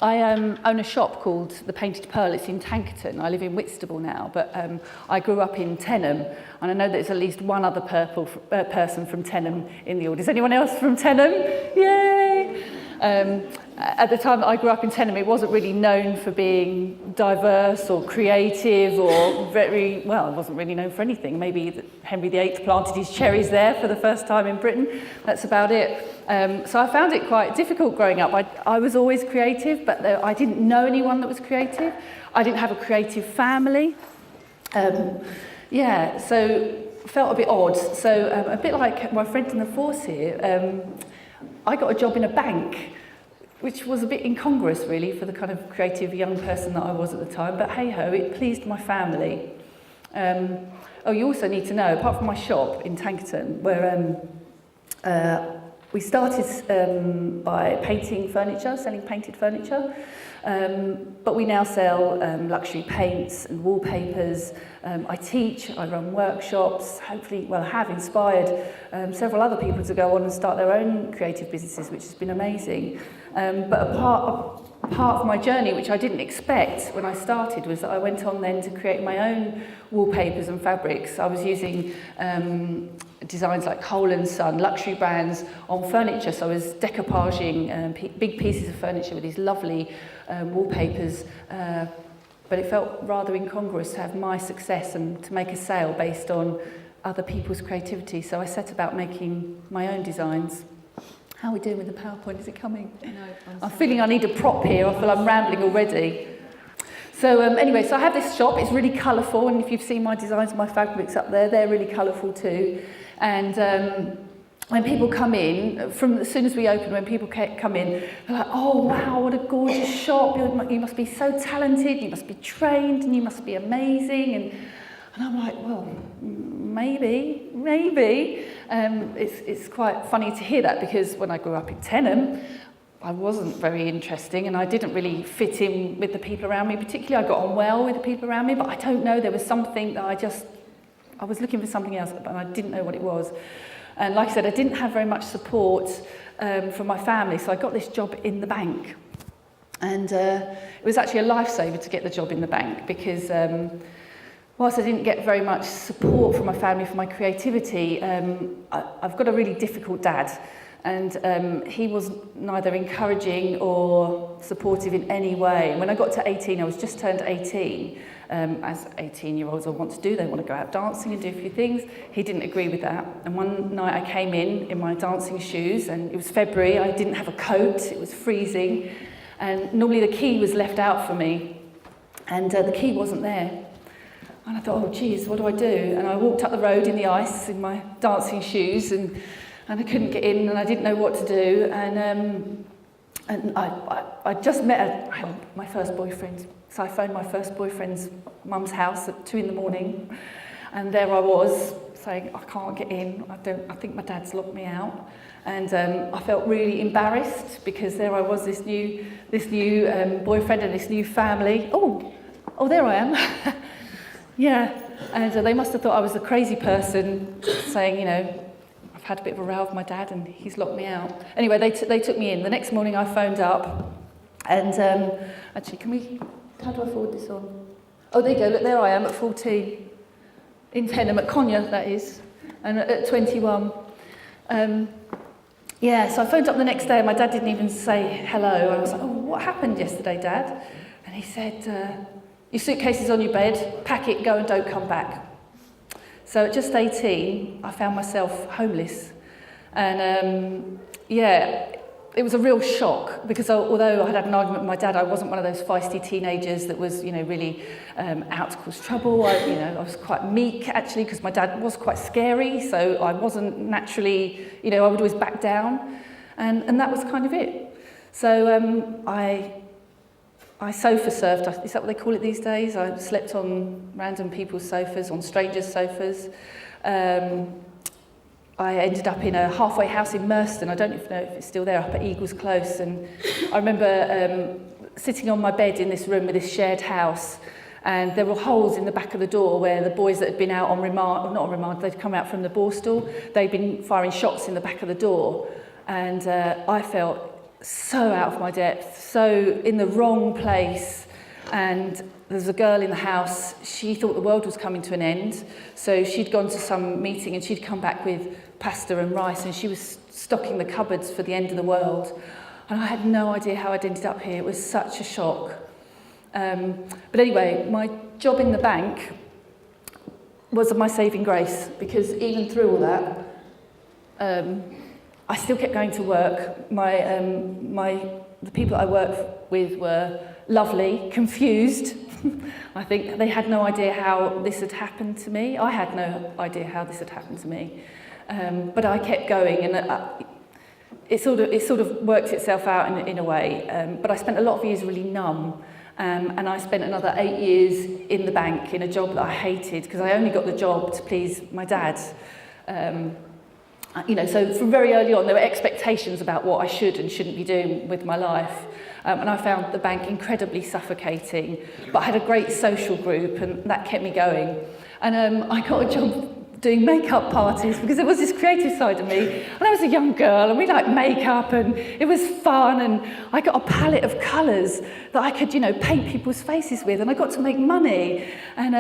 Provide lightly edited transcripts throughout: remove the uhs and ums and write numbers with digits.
I own a shop called The Painted Pearl. It's in Tankerton. I live in Whitstable now, but I grew up in Tenham, and I know there's at least one other person from Tenham in the audience. Anyone else from Tenham? Yay! At the time that I grew up in Tenham, it wasn't really known for being diverse or creative or it wasn't really known for anything. Maybe Henry VIII planted his cherries there for the first time in Britain. That's about it. So I found it quite difficult growing up. I was always creative, but I didn't know anyone that was creative. I didn't have a creative family. So felt a bit odd. So a bit like my friend in the force here, I got a job in a bank, which was a bit incongruous really for the kind of creative young person that I was at the time, but hey-ho, it pleased my family. You also need to know, apart from my shop in Tankerton, where we started by painting furniture, selling painted furniture, but we now sell luxury paints and wallpapers. I teach, I run workshops, hopefully, have inspired several other people to go on and start their own creative businesses, which has been amazing. But a part of my journey, which I didn't expect when I started, was that I went on then to create my own wallpapers and fabrics. I was using designs like Cole & Son, luxury brands, on furniture. So I was decoupaging big pieces of furniture with these lovely wallpapers. But it felt rather incongruous to have my success and to make a sale based on other people's creativity. So I set about making my own designs. How are we doing with the PowerPoint? Is it coming? No, I'm feeling I need a prop here. I feel I'm rambling already. So anyway, so I have this shop. It's really colourful, and if you've seen my designs, my fabrics up there, they're really colourful too. And when people come in, as soon as we open, when people come in, they're like, oh wow, what a gorgeous shop. You must be so talented, you must be trained, and you must be amazing. And I'm like, well, maybe. It's quite funny to hear that, because when I grew up in Tenham, I wasn't very interesting and I didn't really fit in with the people around me. Particularly, I got on well with the people around me, but I don't know, there was something that I was looking for something else, but I didn't know what it was. And like I said, I didn't have very much support from my family, so I got this job in the bank. And it was actually a lifesaver to get the job in the bank, because whilst I didn't get very much support from my family for my creativity, I've got a really difficult dad. And he was neither encouraging or supportive in any way. And when I got to 18, I was just turned 18. As 18-year-olds want to do, they want to go out dancing and do a few things. He didn't agree with that. And one night I came in my dancing shoes, and it was February. I didn't have a coat. It was freezing. And normally the key was left out for me. And the key wasn't there. And I thought, oh, geez, what do I do? And I walked up the road in the ice in my dancing shoes, and I couldn't get in, and I didn't know what to do. And I just met my first boyfriend. So I phoned my first boyfriend's mum's house at 2 a.m, and there I was saying, I can't get in. I think my dad's locked me out. And I felt really embarrassed, because there I was, this new boyfriend and this new family. Oh, there I am. Yeah, and they must have thought I was a crazy person, saying, I've had a bit of a row with my dad and he's locked me out. Anyway, they took me in. The next morning I phoned up, and actually, how do I forward this on? Oh, there you go, look, there I am at 14, in Tenham, at Conyers, that is, and at 21. So I phoned up the next day, and my dad didn't even say hello. I was like, oh, what happened yesterday, Dad? And he said, your suitcase is on your bed, pack it, go and don't come back. So at just 18, I found myself homeless. And it was a real shock, because although I had an argument with my dad, I wasn't one of those feisty teenagers that was, really out to cause trouble. I was quite meek, actually, because my dad was quite scary, so I wasn't naturally, I would always back down. And that was kind of it. So I sofa surfed, is that what they call it these days? I slept on random people's sofas, on strangers' sofas. I ended up in a halfway house in Merston. I don't know if it's still there, up at Eagles Close. And I remember sitting on my bed in this room with this shared house, and there were holes in the back of the door where the boys that had been out on remand, not on remand, they'd come out from the Borstal, they'd been firing shots in the back of the door. And I felt so out of my depth, so in the wrong place. And there's a girl in the house, she thought the world was coming to an end. So she'd gone to some meeting and she'd come back with pasta and rice, and she was stocking the cupboards for the end of the world. And I had no idea how I'd ended up here. It was such a shock. But anyway, my job in the bank was my saving grace, because even through all that, I still kept going to work. The people I worked with were lovely, confused. I think they had no idea how this had happened to me. I had no idea how this had happened to me. But I kept going, and it sort of worked itself out in a way. But I spent a lot of years really numb. And I spent another 8 years in the bank in a job that I hated, because I only got the job to please my dad. So from very early on, there were expectations about what I should and shouldn't be doing with my life. And I found the bank incredibly suffocating, but I had a great social group, and that kept me going. And I got a job doing makeup parties, because there was this creative side of me, and I was a young girl and we liked makeup and it was fun, and I got a palette of colours that I could paint people's faces with, and I got to make money, and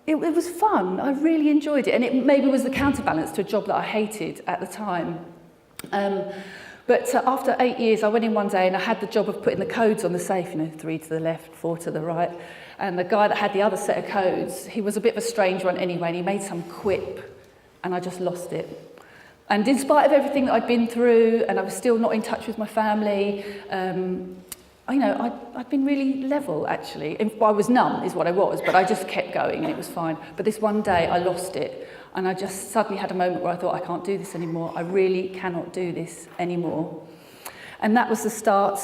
it was fun. I really enjoyed it, and it maybe was the counterbalance to a job that I hated at the time. But after 8 years, I went in one day and I had the job of putting the codes on the safe, 3 to the left, 4 to the right. And the guy that had the other set of codes, he was a bit of a strange one anyway, and he made some quip, and I just lost it. And in spite of everything that I'd been through, and I was still not in touch with my family, I'd been really level, actually. I was numb, is what I was, but I just kept going, and it was fine. But this one day, I lost it, and I just suddenly had a moment where I thought, I can't do this anymore. I really cannot do this anymore. And that was the start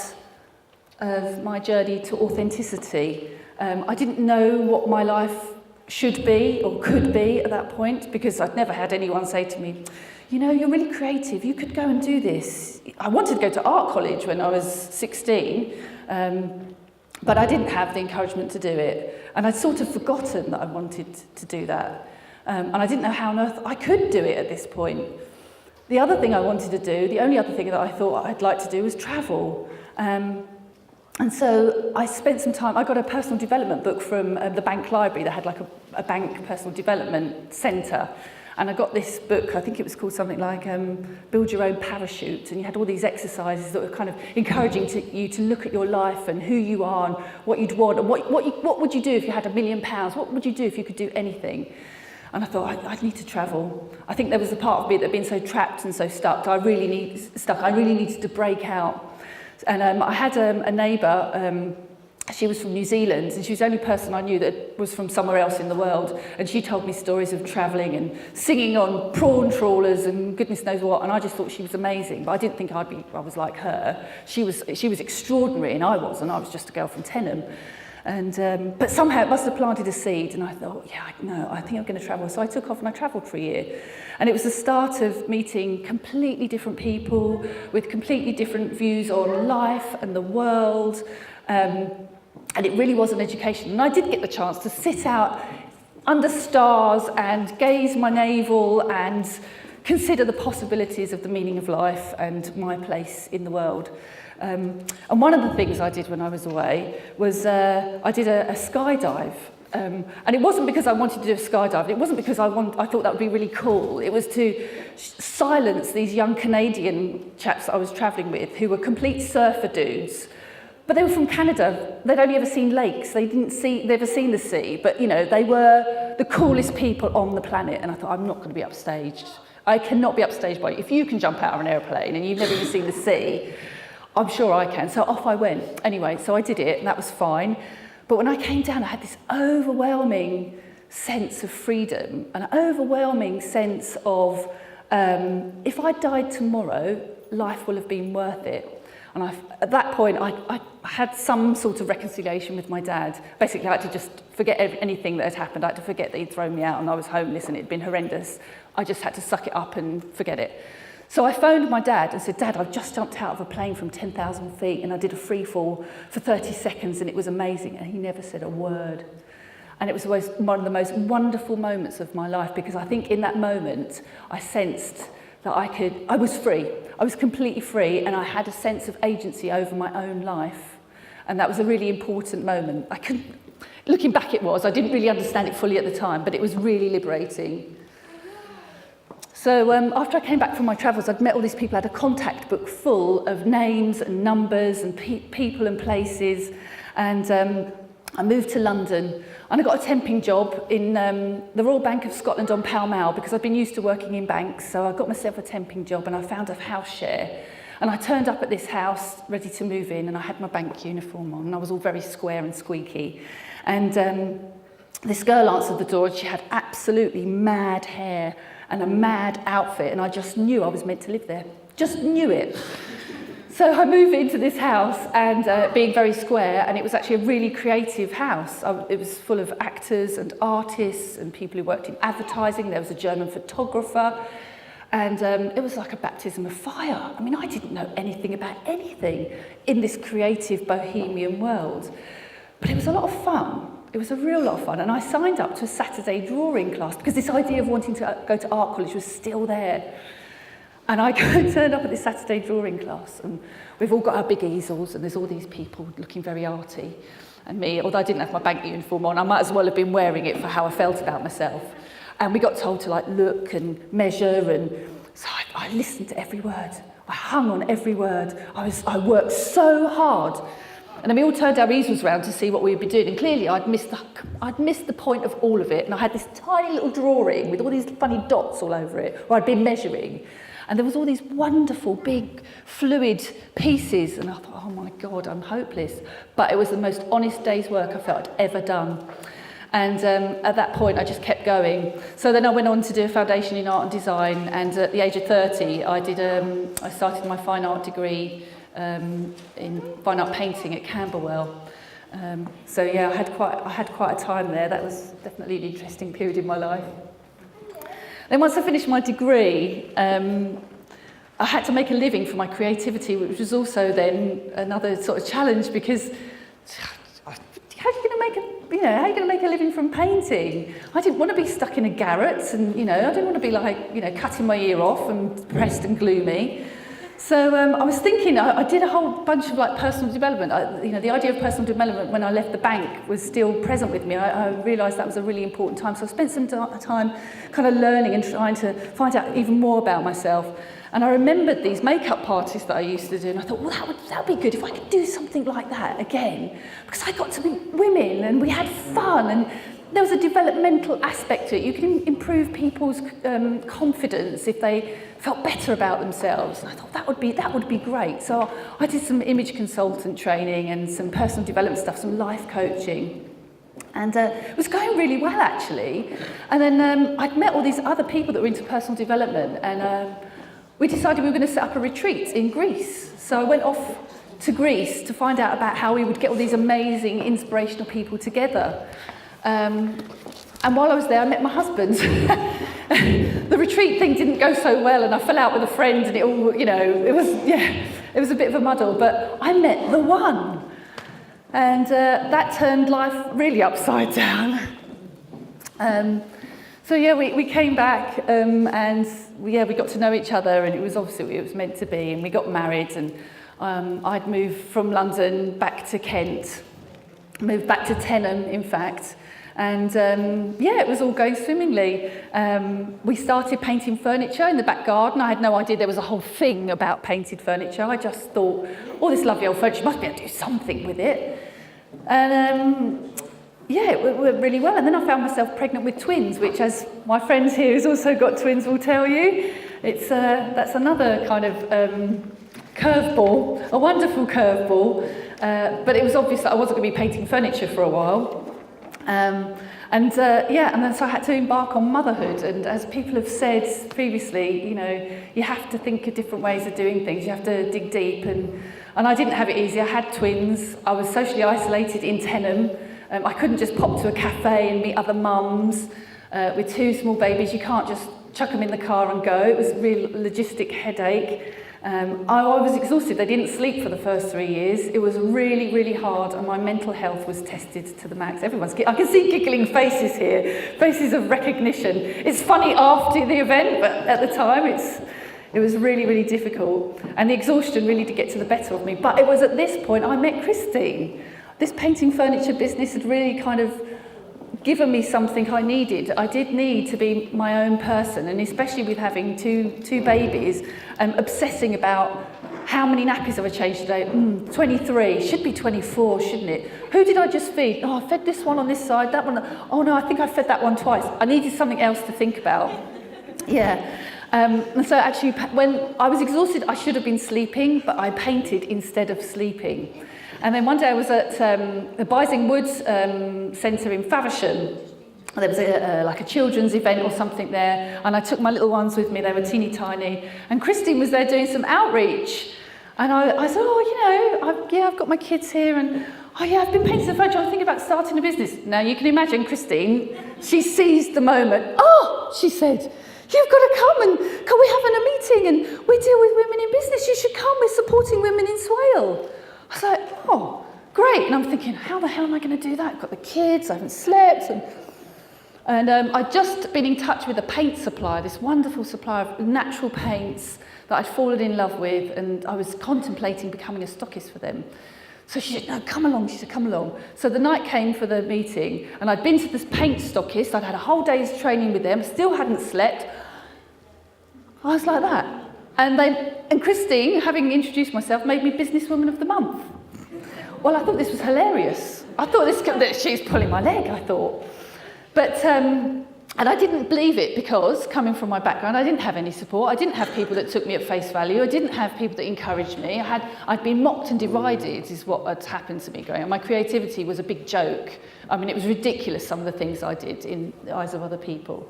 of my journey to authenticity. I didn't know what my life should be or could be at that point, because I'd never had anyone say to me, you're really creative, you could go and do this. I wanted to go to art college when I was 16, but I didn't have the encouragement to do it. And I'd sort of forgotten that I wanted to do that. And I didn't know how on earth I could do it at this point. The other thing I wanted to do, the only other thing that I thought I'd like to do, was travel. And so I spent some time, I got a personal development book from the bank library that had like a bank personal development centre. And I got this book, I think it was called something like Build Your Own Parachute. And you had all these exercises that were kind of encouraging you to look at your life and who you are and what you'd want. And what would you do if you had £1 million? What would you do if you could do anything? And I thought, I'd need to travel. I think there was a part of me that had been so trapped and so stuck. I really needed to break out. And I had a neighbour, she was from New Zealand, and she was the only person I knew that was from somewhere else in the world. And she told me stories of travelling and singing on prawn trawlers and goodness knows what. And I just thought she was amazing, but I didn't think I was like her. She was extraordinary, and I wasn't. I was just a girl from Tenham. And but somehow it must have planted a seed, and I thought, I think I'm going to travel. So I took off and I travelled for a year. And it was the start of meeting completely different people with completely different views on life and the world. And it really was an education. And I did get the chance to sit out under stars and gaze my navel and consider the possibilities of the meaning of life and my place in the world. And one of the things I did when I was away was I did a skydive. And it wasn't because I wanted to do a skydive. It wasn't because I thought that would be really cool. It was to silence these young Canadian chaps that I was travelling with who were complete surfer dudes. But they were from Canada. They'd only ever seen lakes. They'd never seen the sea. But, they were the coolest people on the planet. And I thought, I'm not going to be upstaged. I cannot be upstaged by you. If you can jump out of an aeroplane and you've never even seen the sea, I'm sure I can. So off I went. Anyway, so I did it, and that was fine. But when I came down, I had this overwhelming sense of freedom, an overwhelming sense of, if I died tomorrow, life will have been worth it. And at that point, I had some sort of reconciliation with my dad. Basically, I had to just forget anything that had happened. I had to forget that he'd thrown me out and I was homeless and it'd been horrendous. I just had to suck it up and forget it. So I phoned my dad and said, Dad, I've just jumped out of a plane from 10,000 feet and I did a free fall for 30 seconds and it was amazing. And he never said a word. And it was always one of the most wonderful moments of my life, because I think in that moment I sensed that I was free. I was completely free, and I had a sense of agency over my own life. And that was a really important moment. Looking back it was, I didn't really understand it fully at the time, but it was really liberating. So after I came back from my travels, I'd met all these people. I had a contact book full of names and numbers and people and places. And I moved to London, and I got a temping job in the Royal Bank of Scotland on Pall Mall, because I'd been used to working in banks. So I got myself a temping job, and I found a house share. And I turned up at this house ready to move in, and I had my bank uniform on, and I was all very square and squeaky. And this girl answered the door, and she had absolutely mad hair and a mad outfit, and I just knew I was meant to live there. Just knew it. So I moved into this house, and being very square, and it was actually a really creative house. It was full of actors and artists and people who worked in advertising. There was a German photographer, and it was like a baptism of fire. I mean, I didn't know anything about anything in this creative bohemian world, but it was a lot of fun. It was a real lot of fun, and I signed up to a Saturday drawing class because this idea of wanting to go to art college was still there. And I turned up at this Saturday drawing class, and we've all got our big easels, and there's all these people looking very arty. And me, although I didn't have my bank uniform on, I might as well have been wearing it for how I felt about myself. And we got told to look and measure, and so I listened to every word. I hung on every word. I worked so hard. And then we all turned our easels around to see what we would be doing, and clearly I'd missed the point of all of it, and I had this tiny little drawing with all these funny dots all over it, where I'd been measuring. And there was all these wonderful, big, fluid pieces, and I thought, oh my God, I'm hopeless. But it was the most honest day's work I felt I'd ever done. And at that point, I just kept going. So then I went on to do a foundation in art and design, and at the age of 30, I started my fine art degree in fine art painting at Camberwell. So yeah, I had quite a time there. That was definitely an interesting period in my life. Then once I finished my degree, I had to make a living for my creativity, which was also then another sort of challenge, because how are you going to make a living from painting? I didn't want to be stuck in a garret, and I didn't want to be cutting my ear off and depressed and gloomy. So I was thinking, I did a whole bunch of personal development. The idea of personal development when I left the bank was still present with me. I realised that was a really important time. So I spent some time kind of learning and trying to find out even more about myself. And I remembered these makeup parties that I used to do, and I thought, well, that would be good if I could do something like that again. Because I got to meet women, and we had fun, and there was a developmental aspect to it. You can improve people's confidence if they felt better about themselves. And I thought that would be great. So I did some image consultant training and some personal development stuff, some life coaching. And it was going really well, actually. And then I'd met all these other people that were into personal development, and we decided we were going to set up a retreat in Greece. So I went off to Greece to find out about how we would get all these amazing, inspirational people together. And while I was there, I met my husband. The retreat thing didn't go so well, and I fell out with a friend, and it was a bit of a muddle, but I met the one. And that turned life really upside down. So yeah, we came back, and we got to know each other, and it was obviously it was meant to be, and we got married, and I'd moved from London back to Kent, moved back to Tenham, in fact. And it was all going swimmingly. We started painting furniture in the back garden. I had no idea there was a whole thing about painted furniture. I just thought, oh, this lovely old furniture, must be able to do something with it. And it went really well. And then I found myself pregnant with twins, which, as my friends here who's also got twins will tell you, that's another kind of curveball, a wonderful curveball. But it was obvious that I wasn't going to be painting furniture for a while. And then so I had to embark on motherhood, and as people have said previously, you have to think of different ways of doing things, you have to dig deep, and I didn't have it easy. I had twins, I was socially isolated in Tenham, I couldn't just pop to a cafe and meet other mums with two small babies. You can't just chuck them in the car and go. It was a real logistic headache. I was exhausted. They didn't sleep for the first 3 years. It was really, really hard, and my mental health was tested to the max. I can see giggling faces here, faces of recognition. It's funny after the event, but at the time It was really, really difficult. And the exhaustion really did get to the better of me. But it was at this point I met Christine. This painting furniture business had really kind of given me something I needed. I did need to be my own person, and especially with having two babies, obsessing about how many nappies have I changed today? 23, should be 24, shouldn't it? Who did I just feed? Oh, I fed this one on this side, that one. Oh no, I think I fed that one twice. I needed something else to think about. Yeah. And so actually, when I was exhausted, I should have been sleeping, but I painted instead of sleeping. And then one day I was at the Bising Woods Centre in Faversham. There was like a children's event or something there, and I took my little ones with me. They were teeny tiny, and Christine was there doing some outreach. And I said, I've got my kids here, and I've been painting the furniture. I'm thinking about starting a business. Now you can imagine Christine. She seized the moment. Oh, she said, you've got to come, and can we have a meeting? And we deal with women in business. You should come. We're supporting women in Swale. I was like, oh, great. And I'm thinking, how the hell am I going to do that? I've got the kids. I haven't slept. And I'd just been in touch with a paint supplier, this wonderful supplier of natural paints that I'd fallen in love with, and I was contemplating becoming a stockist for them. So she said, no, come along. She said, come along. So the night came for the meeting, and I'd been to this paint stockist. I'd had a whole day's training with them, still hadn't slept. I was like that. And Christine, having introduced myself, made me Businesswoman of the Month. Well, I thought this was hilarious. I thought she's pulling my leg, I thought. But, and I didn't believe it because, coming from my background, I didn't have any support. I didn't have people that took me at face value. I didn't have people that encouraged me. I'd been mocked and derided, is what had happened to me growing up. My creativity was a big joke. I mean, it was ridiculous, some of the things I did in the eyes of other people.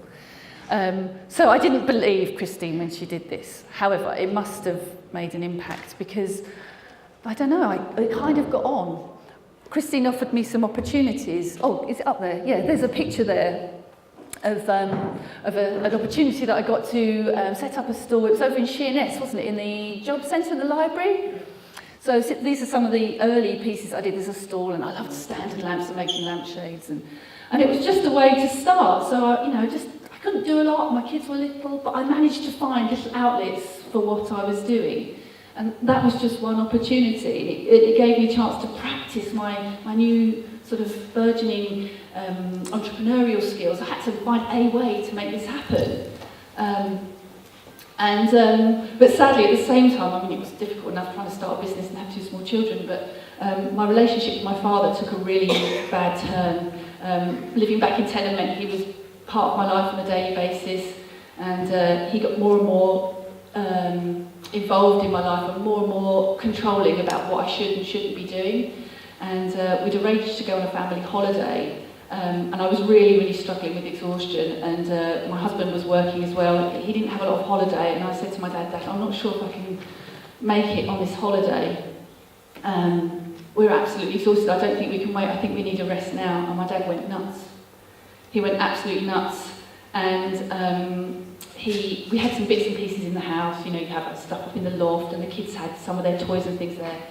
So I didn't believe Christine when she did this. However, it must have made an impact because, I don't know, it kind of got on. Christine offered me some opportunities. Oh, is it up there? Yeah, there's a picture there of an opportunity that I got to set up a stall. It was over in Sheerness, wasn't it, in the job centre in the library? So these are some of the early pieces I did as a stall, and I loved standard lamps and making lampshades, and it was just a way to start. So I couldn't do a lot, my kids were little, but I managed to find little outlets for what I was doing. And that was just one opportunity. It gave me a chance to practice my new sort of burgeoning entrepreneurial skills. I had to find a way to make this happen. But sadly, at the same time, I mean, it was difficult enough trying to start a business and have two small children, but my relationship with my father took a really bad turn. Living back in Tenement, he was part of my life on a daily basis, and he got more and more involved in my life and more controlling about what I should and shouldn't be doing. And we'd arranged to go on a family holiday, and I was really struggling with exhaustion, and my husband was working as well. He didn't have a lot of holiday, and I said to my dad, I'm not sure if I can make it on this holiday. We're absolutely exhausted. I don't think we can wait. I think we need a rest now. And my dad went nuts. He went absolutely nuts, and we had some bits and pieces in the house. You know, you have stuff up in the loft, and the kids had some of their toys and things there.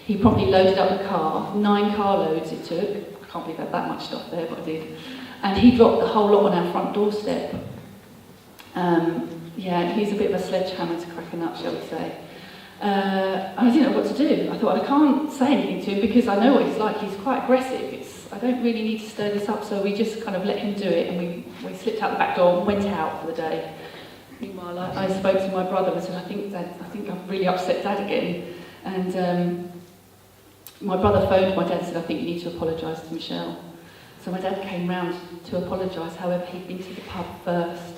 He promptly loaded up the car, 9 car loads it took. I can't believe I had that much stuff there, but I did. And he dropped the whole lot on our front doorstep. He's a bit of a sledgehammer to crack a nut, shall we say. And I didn't know what to do. I thought, I can't say anything to him because I know what he's like. He's quite aggressive. I don't really need to stir this up, so we just kind of let him do it, and we slipped out the back door and went out for the day. Meanwhile, I spoke to my brother and said, I think I've really upset Dad again. And my brother phoned my dad and said, I think you need to apologise to Michelle. So my dad came round to apologise, however, he'd been to the pub first.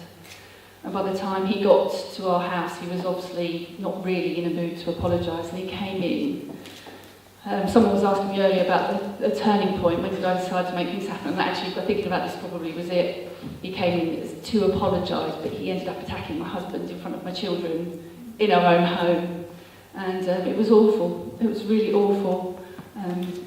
And by the time he got to our house, he was obviously not really in a mood to apologise, and he came in. Someone was asking me earlier about the turning point. When did I decide to make things happen? And actually, thinking about this probably was it. He came in to apologise, but he ended up attacking my husband in front of my children in our own home. And it was awful. It was really awful.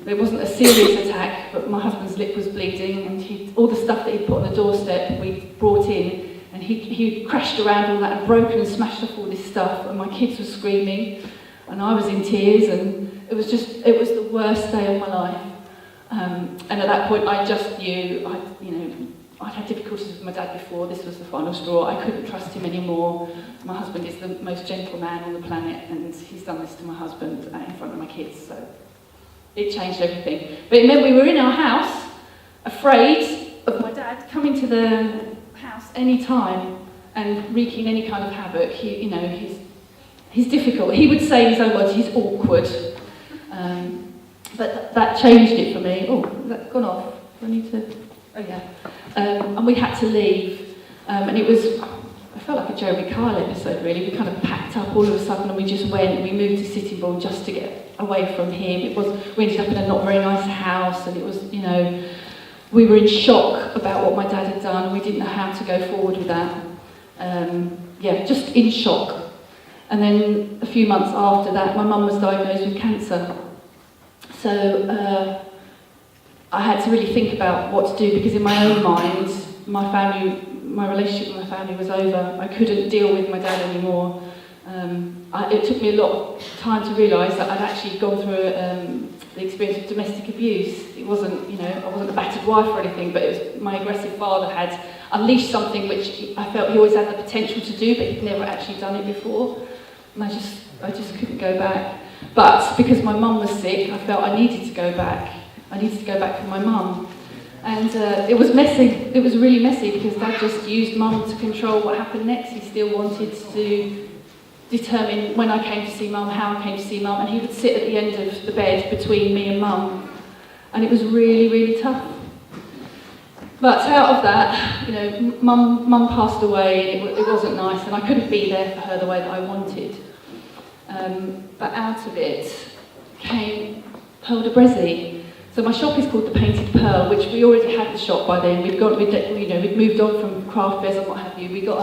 It wasn't a serious attack, but my husband's lip was bleeding, and all the stuff that he'd put on the doorstep we brought in, and he crashed around all that and broken and smashed off all this stuff, and my kids were screaming, and I was in tears, and it was the worst day of my life. And at that point, I just knew, I'd had difficulties with my dad before, this was the final straw. I couldn't trust him anymore. My husband is the most gentle man on the planet, and he's done this to my husband in front of my kids, so it changed everything. But it meant we were in our house, afraid of my dad coming to the house any time and wreaking any kind of havoc. He's difficult. He would say in his own words, he's awkward. But that changed it for me. Oh, that's gone off. Do I need to? Oh yeah. And we had to leave. And it was, I felt like a Jeremy Kyle episode really. We kind of packed up all of a sudden and we just went and we moved to Sittingbourne just to get away from him. We ended up in a not very nice house, and it was, we were in shock about what my dad had done, and we didn't know how to go forward with that. Just in shock. And then a few months after that, my mum was diagnosed with cancer. So I had to really think about what to do, because in my own mind, my relationship with my family was over. I couldn't deal with my dad anymore. It took me a lot of time to realise that I'd actually gone through the experience of domestic abuse. It wasn't, I wasn't a battered wife or anything, but it was my aggressive father had unleashed something which I felt he always had the potential to do, but he'd never actually done it before. And I just couldn't go back. But because my mum was sick, I felt I needed to go back. I needed to go back for my mum. And it was messy. It was really messy, because Dad just used Mum to control what happened next. He still wanted to determine when I came to see Mum, how I came to see Mum, and he would sit at the end of the bed between me and Mum. And it was really, really tough. But out of that, Mum passed away, and it wasn't nice, and I couldn't be there for her the way that I wanted. But out of it came Pearl de Brezzy. So my shop is called The Painted Pearl, which we already had the shop by then. We'd moved on from craft fairs and what have you. We got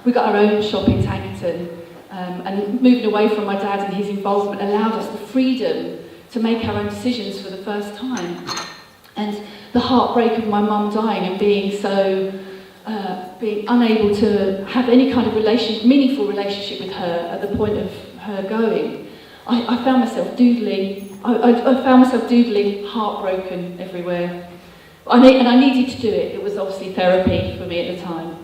our own shop in Tankerton, and moving away from my dad and his involvement allowed us the freedom to make our own decisions for the first time. And the heartbreak of my mum dying and being unable to have any kind of meaningful relationship with her at the point of her going, I found myself doodling. I found myself doodling, heartbroken everywhere. And I needed to do it. It was obviously therapy for me at the time.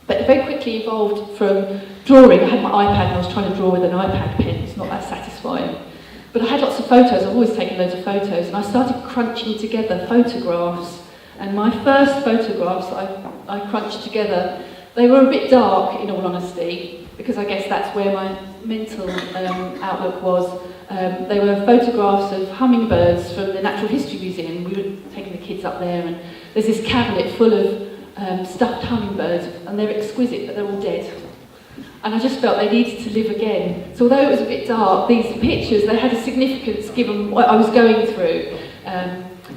But it very quickly evolved from drawing. I had my iPad and I was trying to draw with an iPad pen. It's not that satisfying. But I had lots of photos. I've always taken loads of photos. And I started crunching together photographs. And my first photographs I crunched together, they were a bit dark, in all honesty, because I guess that's where my mental outlook was. They were photographs of hummingbirds from the Natural History Museum. We were taking the kids up there, and there's this cabinet full of stuffed hummingbirds, and they're exquisite, but they're all dead. And I just felt they needed to live again. So although it was a bit dark, these pictures, they had a significance given what I was going through.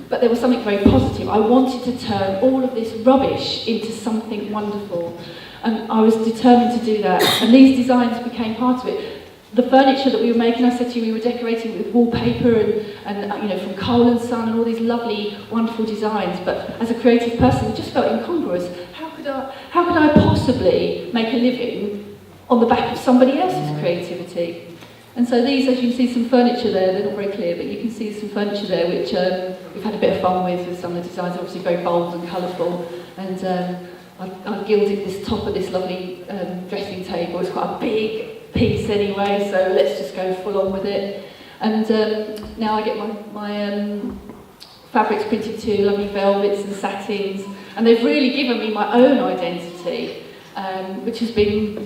But there was something very positive. I wanted to turn all of this rubbish into something wonderful. And I was determined to do that. And these designs became part of it. The furniture that we were making, I said to you, we were decorating with wallpaper and from Cole & Son and all these lovely, wonderful designs. But as a creative person, it just felt incongruous. How could I possibly make a living on the back of somebody else's creativity? And so these, as you can see some furniture there, they're not very clear, but you can see some furniture there which we've had a bit of fun with some of the designs, obviously very bold and colourful. And I've gilded this top of this lovely dressing table. It's quite a big piece anyway, so let's just go full on with it. And now I get my fabrics printed too, lovely velvets and satins, and they've really given me my own identity, which has been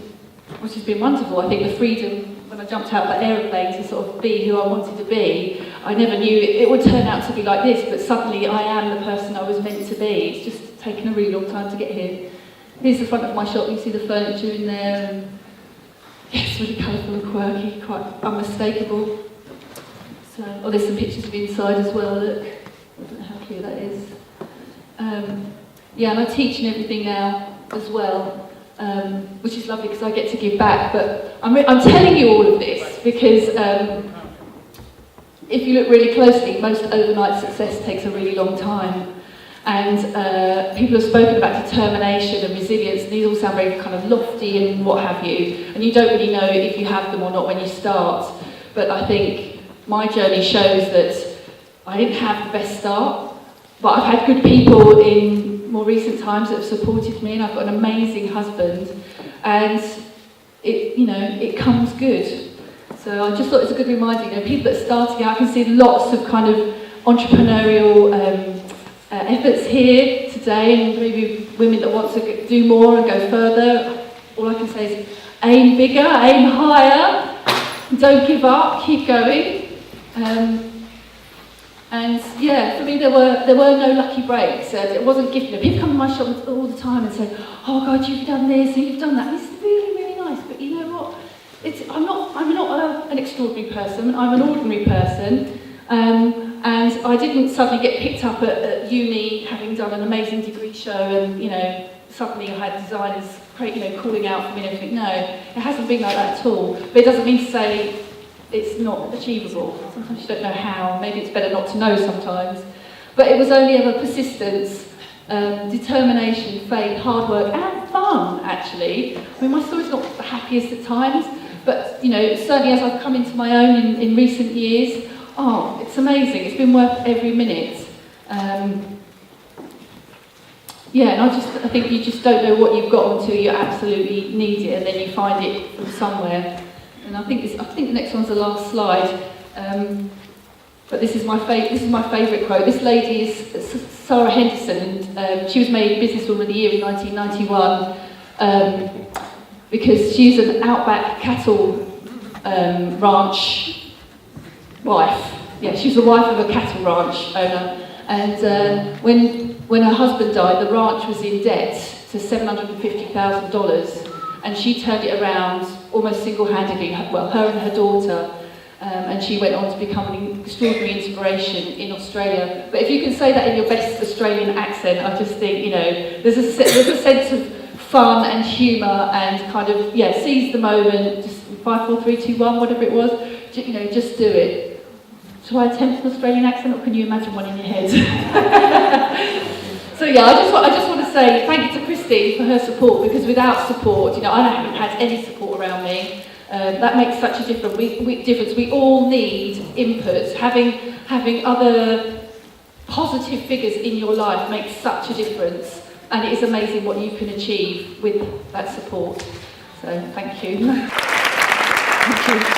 wonderful. I think the freedom when I jumped out of that aeroplane to sort of be who I wanted to be, I never knew it would turn out to be like this, but suddenly I am the person I was meant to be. It's just taken a really long time to get here. Here's the front of my shop, you see the furniture in there, and it's really colourful and quirky, quite unmistakable. So, there's some pictures of inside as well, look. I don't know how clear that is. And I teach and everything now as well. Which is lovely because I get to give back, but I'm telling you all of this because if you look really closely, most overnight success takes a really long time, and people have spoken about determination and resilience, and these all sound very kind of lofty and what have you, and you don't really know if you have them or not when you start. But I think my journey shows that I didn't have the best start, but I've had good people in more recent times that have supported me, and I've got an amazing husband, and it comes good. So I just thought it's a good reminder, people that are starting out, I can see lots of kind of entrepreneurial efforts here today, and maybe women that want to do more and go further. All I can say is aim bigger, aim higher, don't give up, keep going. And yeah, for me there were no lucky breaks. It wasn't gifted. People come to my shop all the time and say, "Oh God, you've done this and you've done that." And it's really, really nice. But you know what? I'm not an extraordinary person. I'm an ordinary person. And I didn't suddenly get picked up at uni, having done an amazing degree show, and suddenly I had designers calling out for me and everything. No, it hasn't been like that at all. But it doesn't mean to say it's not achievable. Sometimes you don't know how. Maybe it's better not to know sometimes. But it was only ever persistence, determination, faith, hard work, and fun, actually. I mean, my story's not the happiest at times, but certainly as I've come into my own in recent years, it's amazing. It's been worth every minute. And I think you just don't know what you've got until you absolutely need it, and then you find it from somewhere. And I think the next one's the last slide. But this is my favourite quote. This lady is Sarah Henderson, and she was made Businesswoman of the Year in 1991 because she's an outback cattle ranch wife. Yeah, she was the wife of a cattle ranch owner. And when her husband died, the ranch was in debt to $750,000, and she turned it around almost single-handedly. Well, her and her daughter, and she went on to become an extraordinary inspiration in Australia. But if you can say that in your best Australian accent, I just think there's a sense of fun and humour and kind of seize the moment. Just 5, 4, 3, 2, 1, whatever it was. Just do it. Shall I attempt an Australian accent, or can you imagine one in your head? So I just want to say thank you to Christine for her support, because without support, I haven't had any support around me. That makes such a difference. We all need input. Having other positive figures in your life makes such a difference, and it is amazing what you can achieve with that support. So thank you. Thank you.